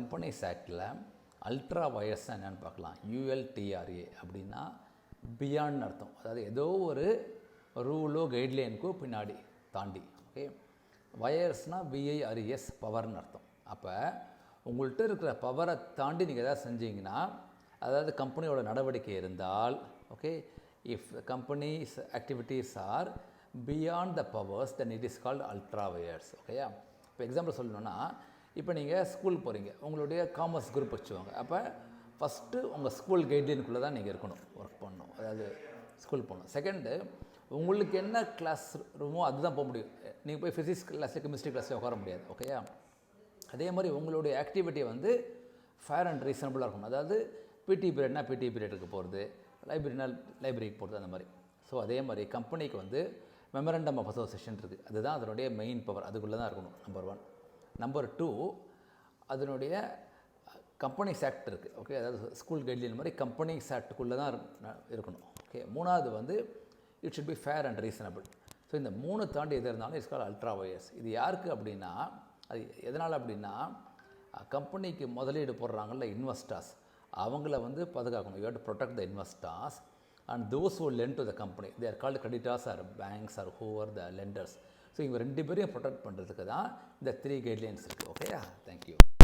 Companies ஆக்டில் ultra wires என்னென்னு பார்க்கலாம். ULTRA அப்படின்னா பியாண்ட் அர்த்தம். அதாவது ஏதோ ஒரு ரூலோ கைட்லைனுக்கோ பின்னாடி தாண்டி. ஓகே, வயர்ஸ்னால் VIRES பவர்னு அர்த்தம். அப்போ உங்கள்கிட்ட இருக்கிற பவரை தாண்டி நீங்கள் எதாவது செஞ்சீங்கன்னா, அதாவது கம்பெனியோட நடவடிக்கை இருந்தால், okay, if companies activities are beyond the powers then it is called ultra vires. ஓகேயா? இப்போ எக்ஸாம்பிள் சொல்லணுன்னா, இப்போ நீங்கள் ஸ்கூல் போகிறீங்க, உங்களுடைய காமர்ஸ் குரூப் வச்சுவாங்க. அப்போ ஃபஸ்ட்டு உங்கள் ஸ்கூல் கைட்லைனுக்குள்ளே தான் நீங்கள் இருக்கணும், ஒர்க் பண்ணணும், அதாவது ஸ்கூல் போகணும். செகண்டு, உங்களுக்கு என்ன கிளாஸ் ரூமோ அதுதான் போக முடியும். நீங்கள் போய் ஃபிசிக்ஸ் கிளாஸில் கெமிஸ்ட்ரி கிளாஸில் உட்கார முடியாது. ஓகேயா? அதே மாதிரி உங்களுடைய ஆக்டிவிட்டி வந்து ஃபேர் அண்ட் ரீசனபுளாக இருக்கணும். அதாவது பிடி பீரியட்னா பிடி பீரியடுக்கு போகிறது, லைப்ரரினா லைப்ரரிக்கு போகிறது, அந்த மாதிரி. ஸோ அதே மாதிரி கம்பெனிக்கு வந்து மெமரண்டம் ஆஃப் அசோசியேஷன் இருக்குது. அதுதான் அதனுடைய மெயின் பவர், அதுக்குள்ளே தான் இருக்கணும். நம்பர் 1. நம்பர் 2, அதனுடைய கம்பெனிஸ் ஆக்ட் இருக்குது. ஓகே, அதாவது ஸ்கூல் கைட்லைன் மாதிரி கம்பெனிஸ் ஆக்டுக்குள்ளே தான் இருக்கணும். ஓகே, 3வது வந்து it should be fair and reasonable. So இந்த 3 தாண்டி எது இருந்தாலும் இட்ஸ் கால்ட் அல்ட்ரா வயர்ஸ். இது யாருக்கு அப்படின்னா, அது எதனால் அப்படின்னா, கம்பெனிக்கு முதலீடு போடுறாங்கல்ல இன்வெஸ்டர்ஸ், அவங்கள வந்து பாதுகாக்கணும். You have to protect the investors and those who lend to the company. They are called creditors or banks or who are the lenders. So இவங்க 2 பேரையும் ப்ரொடெக்ட் பண்ணுறதுக்கு தான் இந்த 3 கைட்லைன்ஸ் இருக்குது. ஓகேயா? தேங்க்யூ.